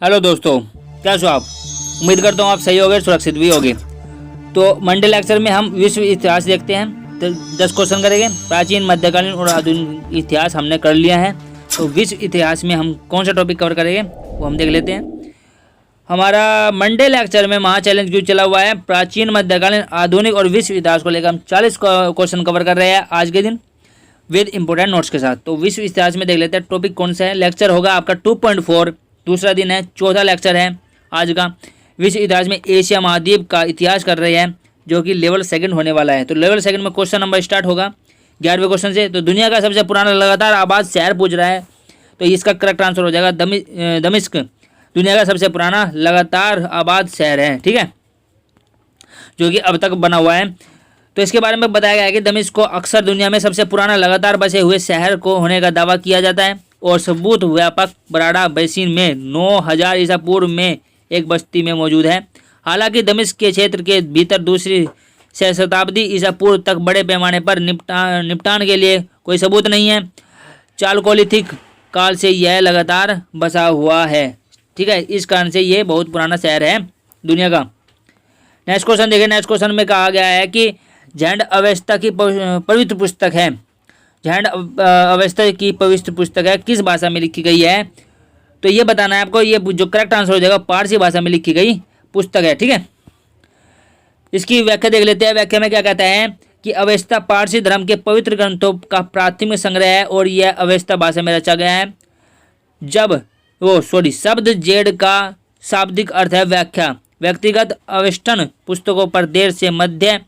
Hello दोस्तों, कैसे हो आप। उम्मीद करता हूँ आप सही होगे, सुरक्षित भी होगे। तो मंडे लेक्चर में हम विश्व इतिहास देखते हैं। तो 10 क्वेश्चन करेंगे। प्राचीन, मध्यकालीन और आधुनिक इतिहास हमने कर लिया है। तो विश्व इतिहास में हम कौन सा टॉपिक कवर करेंगे वो हम देख लेते हैं। हमारा मंडे लेक्चर में महा चैलेंज क्यों चला हुआ है, प्राचीन, मध्यकालीन, आधुनिक और विश्व इतिहास को लेकर हम 40 क्वेश्चन कवर कर रहे हैं आज के दिन विद इंपोर्टेंट नोट्स के साथ। तो विश्व इतिहास में देख लेते हैं टॉपिक कौन सा है। लेक्चर होगा आपका 2.4, दूसरा दिन है, चौथा लेक्चर है आज का। विश्व इतिहास में एशिया महाद्वीप का इतिहास कर रहे हैं, जो कि लेवल सेकंड होने वाला है। तो लेवल सेकंड में क्वेश्चन नंबर स्टार्ट होगा 11वें क्वेश्चन से। तो दुनिया का सबसे पुराना लगातार आबाद शहर पूछ रहा है, तो इसका करेक्ट आंसर हो जाएगा दमिश्क। दुनिया का सबसे पुराना लगातार आबाद शहर है, ठीक है, जो कि अब तक बना हुआ है। तो इसके बारे में बताया गया है कि दमिश्क को अक्सर दुनिया में सबसे पुराना लगातार बसे हुए शहर को होने का दावा किया जाता है और सबूत व्यापक बराड़ा बेसिन में 9000 ईसा पूर्व में एक बस्ती में मौजूद है। हालांकि दमिश्क के क्षेत्र के भीतर दूसरी शताब्दी ईसा पूर्व तक बड़े पैमाने पर निपटान के लिए कोई सबूत नहीं है। चालकोलिथिक काल से यह लगातार बसा हुआ है, ठीक है, इस कारण से ये बहुत पुराना शहर है दुनिया का। नेक्स्ट क्वेश्चन देखिए। नेक्स्ट क्वेश्चन में कहा गया है कि झंड अवेस्ता की पवित्र पुस्तक है। झंड अवेस्ता की पवित्र पुस्तक है, किस भाषा में लिखी गई है, तो ये बताना है आपको। ये जो करेक्ट आंसर हो जाएगा पारसी भाषा में लिखी गई पुस्तक है, ठीक है। इसकी व्याख्या देख लेते हैं। व्याख्या में क्या कहता है कि अवेस्ता पारसी धर्म के पवित्र ग्रंथों का प्राथमिक संग्रह है और यह अवेस्ता भाषा में रचा गया है। शब्द जेड का शाब्दिक अर्थ है व्याख्या। व्यक्तिगत अवेस्टन पुस्तकों पर देर से मध्य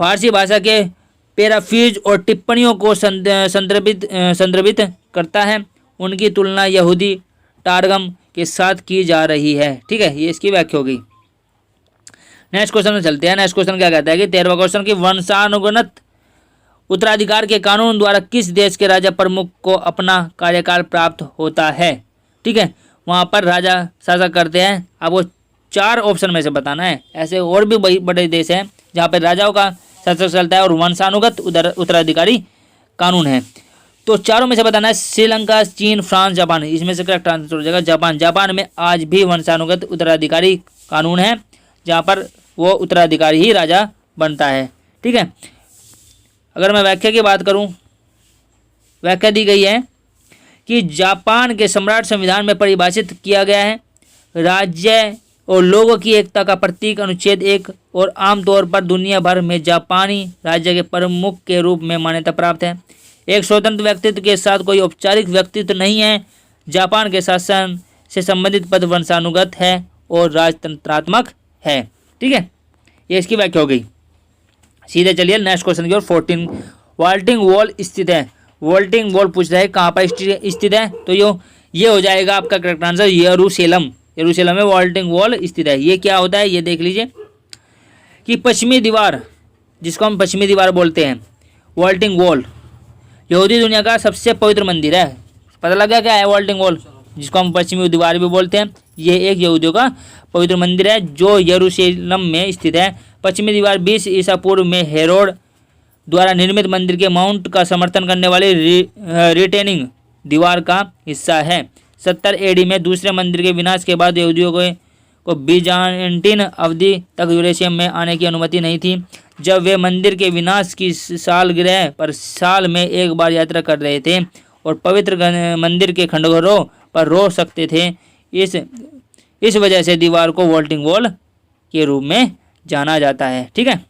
फारसी भाषा के पैराफ्रीज और टिप्पणियों को संदर्भित करता है। उनकी तुलना यहूदी टारगम के साथ की जा रही है, ठीक है, ये इसकी व्याख्या हो गई। नेक्स्ट क्वेश्चन में चलते हैं। नेक्स्ट क्वेश्चन क्या कहता है कि 13वां क्वेश्चन की वंशानुगत उत्तराधिकार के कानून द्वारा किस देश के राजा प्रमुख को अपना कार्यकाल प्राप्त होता है, ठीक है, वहाँ पर राजा शासक करते हैं। आपको 4 ऑप्शन में से बताना है। ऐसे और भी बड़े देश हैं जहाँ पर राजाओं का शासक चलता है और वंशानुगत उत्तराधिकारी कानून है। तो चारों में से बताना है। श्रीलंका, चीन, फ्रांस, जापान। इसमें से करेक्ट आंसर हो जाएगा जापान। जापान में आज भी वंशानुगत उत्तराधिकारी कानून है, जहाँ पर वो उत्तराधिकारी ही राजा बनता है, ठीक है। अगर मैं व्याख्या की बात करूँ, व्याख्या दी गई है कि जापान के सम्राट संविधान में परिभाषित किया गया है। राज्य और लोगों की एकता का प्रतीक अनुच्छेद 1 और आमतौर पर दुनिया भर में जापानी राज्य के प्रमुख के रूप में मान्यता प्राप्त है। एक स्वतंत्र व्यक्तित्व के साथ कोई औपचारिक व्यक्तित्व नहीं है। जापान के शासन से संबंधित पद वंशानुगत है और राजतंत्रात्मक है, ठीक है, ये इसकी व्याख्या हो गई। सीधे चलिए नेक्स्ट क्वेश्चन की ओर। 14 वाल्टिंग वॉल स्थित है। वाल्टिंग वॉल पूछ रहा है कहाँ पर स्थित है, तो ये हो जाएगा आपका करेक्ट आंसर यरूशलेम। यरूशलेम में वाल्टिंग वॉल स्थित है। ये क्या होता है ये देख लीजिए कि पश्चिमी दीवार, जिसको हम पश्चिमी दीवार बोलते हैं, वाल्टिंग वॉल यहूदी दुनिया का सबसे पवित्र मंदिर है। पता लगा क्या है वाल्टिंग वॉल, जिसको हम पश्चिमी दीवार भी बोलते हैं। ये एक यहूदियों का पवित्र मंदिर है जो यरूशलेम में स्थित है। पश्चिमी दीवार 20 ईसा पूर्व में हेरोड द्वारा निर्मित मंदिर के माउंट का समर्थन करने वाली रिटेनिंग दीवार का हिस्सा है। 70 एडी में दूसरे मंदिर के विनाश के बाद यहूदियों को बीजान्टिन अवधि तक यूरेशियम में आने की अनुमति नहीं थी। जब वे मंदिर के विनाश की सालगिरह पर साल में एक बार यात्रा कर रहे थे और पवित्र मंदिर के खंडहरों पर रो सकते थे, इस वजह से दीवार को वॉल्टिंग वॉल के रूप में जाना जाता है, ठीक है।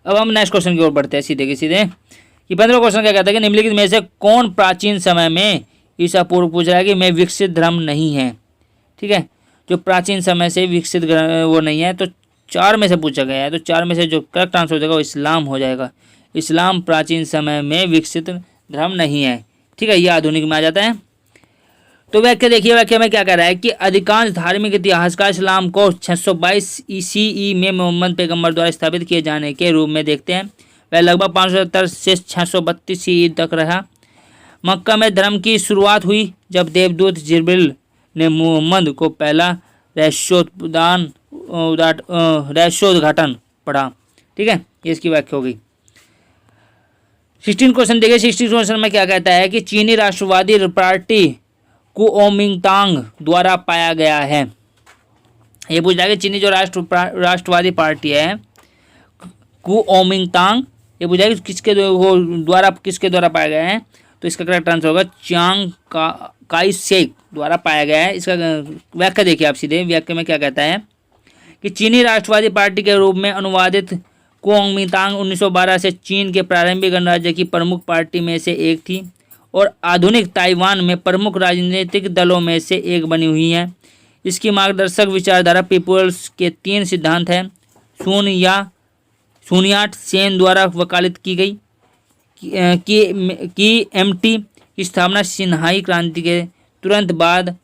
अब हम नेक्स्ट क्वेश्चन की ओर बढ़ते हैं सीधे के सीधे कि 15वां क्वेश्चन क्या कहता है कि निम्नलिखित में से कौन प्राचीन समय में ईसा पूर्व पूछ रहा है कि मैं विकसित धर्म नहीं है, ठीक है, जो प्राचीन समय से विकसित वो नहीं है। तो 4 में से पूछा गया है, तो 4 में से जो करेक्ट आंसर हो जाएगा वो इस्लाम हो जाएगा। इस्लाम प्राचीन समय में विकसित धर्म नहीं है, ठीक है, ये आधुनिक में आ जाता है। तो व्याख्या देखिए, व्याख्या में क्या कह रहा है कि अधिकांश धार्मिक इतिहासकार इस्लाम को 622 ईसी में मोहम्मद पैगंबर द्वारा स्थापित किए जाने के रूप में देखते हैं। वह लगभग 570 से 632 ईस्वी तक रहा। मक्का में धर्म की शुरुआत हुई जब देवदूत जिब्रील ने मोहम्मद को पहला रहस्योद्घाटन पढ़ा, ठीक है, ये इसकी व्याख्या हो गई। 16 क्वेश्चन देखिए। 16 क्वेश्चन में क्या कहता है कि चीनी राष्ट्रवादी पार्टी कुओमिंगतांग द्वारा पाया गया है। ये पूछ रहा है कि चीनी जो राष्ट्रवादी पार्टी है कुओमिंगतांग, ये पूछा कि किसके द्वारा पाया गया है, तो इसका करेक्ट आंसर होगा चियांग काई शेक द्वारा पाया गया है। इसका व्याख्या देखिए आप सीधे, व्याख्या में क्या कहता है कि चीनी राष्ट्रवादी पार्टी के रूप में अनुवादित कुओमिंगतांग 1912 से चीन के प्रारंभिक गणराज्य की प्रमुख पार्टी में से एक थी और आधुनिक ताइवान में प्रमुख राजनीतिक दलों में से एक बनी हुई है। इसकी मार्गदर्शक विचारधारा पीपुल्स के 3 सिद्धांत हैं। सुनियाट सेन द्वारा वकालत की गई कि एमटी की स्थापना सिन्हाई क्रांति के तुरंत बाद,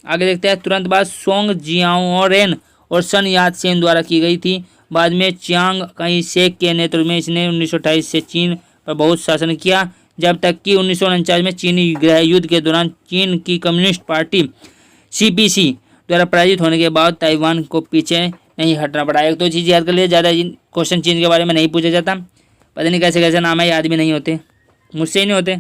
आगे देखते हैं, तुरंत बाद सोंग जियाओरेन और सन यात सेन द्वारा की गई थी। बाद में चियांग काई शेक के नेतृत्व में इसने 1928 से चीन पर बहुत शासन किया, जब तक कि 1949 में चीनी गृह युद्ध के दौरान चीन की कम्युनिस्ट पार्टी सीपीसी द्वारा पराजित होने के बाद ताइवान को पीछे नहीं हटना पड़ा। एक तो चीज़ याद कर लिए, ज़्यादा क्वेश्चन चीन के बारे में नहीं पूछा जाता, पता नहीं कैसे कैसे नाम है, याद भी नहीं होते, मुझसे ही नहीं होते।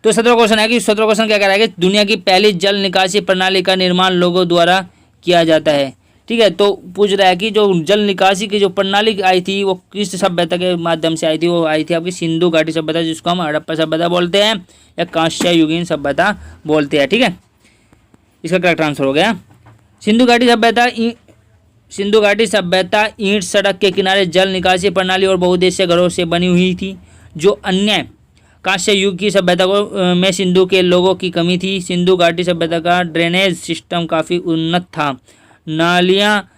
तो 17वां क्वेश्चन है कि 17वां क्वेश्चन क्या कह रहा है कि दुनिया की पहली जल निकासी प्रणाली का निर्माण लोगों द्वारा किया जाता है। ठीक है, तो पूछ रहा है कि जो जल निकासी की जो प्रणाली आई थी वो किस सभ्यता के माध्यम से आई थी, वो आई थी आपकी सिंधु घाटी सभ्यता, जिसको हम हड़प्पा सभ्यता बोलते हैं या कांस्य युगीन सभ्यता बोलते हैं। ठीक है, इसका करेक्ट आंसर हो गया सिंधु घाटी सभ्यता ईंट सड़क के किनारे जल निकासी प्रणाली और बहुउद्देशीय घरों से बनी हुई थी। जो अन्य कांस्य युग की सभ्यता को में सिंधु के लोगों की कमी थी। सिंधु घाटी सभ्यता का ड्रेनेज सिस्टम काफ़ी उन्नत था। नालियाँ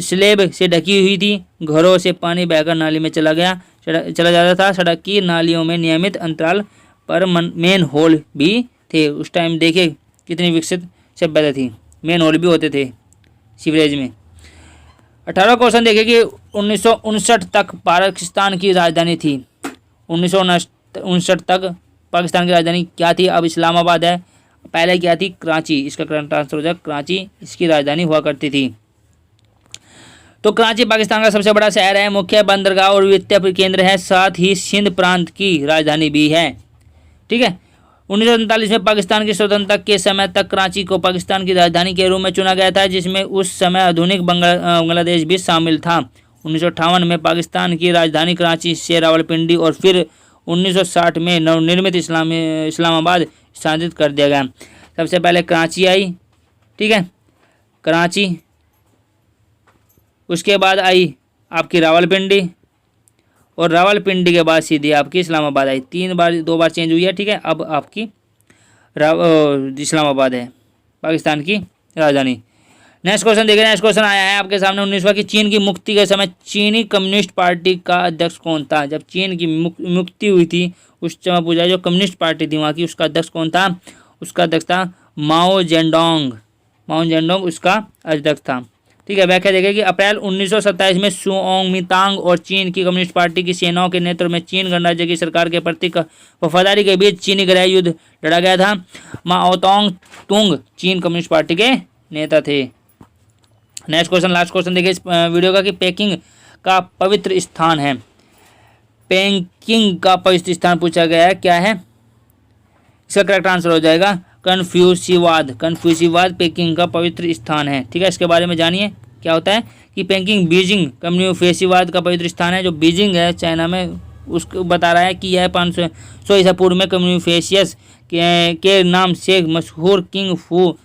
स्लेब से ढकी हुई थी। घरों से पानी बहकर नाली में चला जाता था। सड़क की नालियों में नियमित अंतराल पर मेन होल भी थे। उस टाइम देखिए कितनी विकसित सभ्यता थी, मेन होल भी होते थे सीवरेज में। 18वां क्वेश्चन देखिए कि 1959 तक पाकिस्तान की राजधानी थी। 1959 तक पाकिस्तान की राजधानी क्या थी? अब इस्लामाबाद है, पहले क्या थी? कराची। इसका करंट आंसर हो जाए कराची, इसकी राजधानी हुआ करती थी। तो कराची पाकिस्तान का सबसे बड़ा शहर है, मुख्य बंदरगाह और वित्तीय केंद्र है, साथ ही सिंध प्रांत की राजधानी भी है। ठीक है, 1947 में पाकिस्तान की स्वतंत्रता के समय तक कराची को पाकिस्तान की राजधानी के रूप में चुना गया था, जिसमें उस समय आधुनिक बांग्लादेश भी शामिल था। 1958 में पाकिस्तान की राजधानी कराची से रावलपिंडी और फिर 1960 में नवनिर्मित इस्लामाबाद स्थानांतरित कर दिया गया। सबसे पहले कराची आई, ठीक है, कराची, उसके बाद आई आपकी रावलपिंडी और रावलपिंडी के बाद सीधी आपकी इस्लामाबाद आई। 2 बार चेंज हुई है। ठीक है, अब आपकी इस्लामाबाद है पाकिस्तान की राजधानी। नेक्स्ट क्वेश्चन देखिए, नेक्स्ट क्वेश्चन आया है आपके सामने 19वां कि चीन की मुक्ति के समय चीनी कम्युनिस्ट पार्टी का अध्यक्ष कौन था? जब चीन की मुक्ति हुई थी उस समय पूछा जो कम्युनिस्ट पार्टी थी वहाँ की, उसका अध्यक्ष कौन था? उसका अध्यक्ष था माओ जेडोंग उसका अध्यक्ष था। ठीक है, व्याख्या देखिए कि अप्रैल 1927 में कुओमिंतांग और चीन की कम्युनिस्ट पार्टी की सेनाओं के नेतृत्व में चीन गणराज्य की सरकार के प्रति वफादारी के बीच चीनी गृह युद्ध लड़ा गया था। माओ तुंग चीन कम्युनिस्ट पार्टी के नेता थे। नेक्स्ट क्वेश्चन, लास्ट क्वेश्चन देखिए इस वीडियो का कि पेकिंग का पवित्र स्थान है। पेकिंग का पवित्र स्थान पूछा गया है, क्या है? इसका करेक्ट आंसर हो जाएगा कन्फ्यूशियसवाद पेकिंग का पवित्र स्थान है। ठीक है, इसके बारे में जानिए क्या होता है कि पेकिंग बीजिंग कन्फ्यूशियसवाद का पवित्र स्थान है। जो बीजिंग है चाइना में, उसको बता रहा है कि यह 500 ईसा पूर्व में कन्फ्यूशियस के नाम से मशहूर किंग फू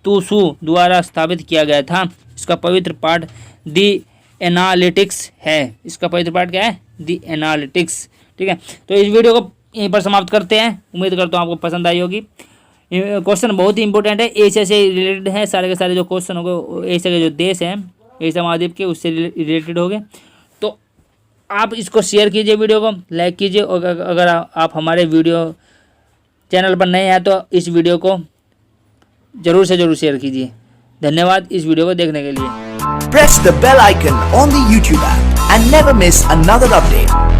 तुसु द्वारा स्थापित किया गया था। इसका पवित्र पाठ दी एनालिटिक्स है। इसका पवित्र पाठ क्या है? दी एनालिटिक्स। ठीक है, तो इस वीडियो को यहीं पर समाप्त करते हैं। उम्मीद करता हूँ आपको पसंद आई होगी। क्वेश्चन बहुत ही इंपॉर्टेंट है, एशिया से रिलेटेड है। सारे के सारे जो क्वेश्चन हो गए एशिया के जो देश हैं एशिया महाद्वीप के, उससे रिलेटेड हो गए। तो आप इसको शेयर कीजिए, वीडियो को लाइक कीजिए, और अगर आप हमारे वीडियो चैनल पर नए हैं तो इस वीडियो को जरूर से जरूर शेयर कीजिए। धन्यवाद इस वीडियो को देखने के लिए। Press the bell icon on the YouTube app and never miss another update.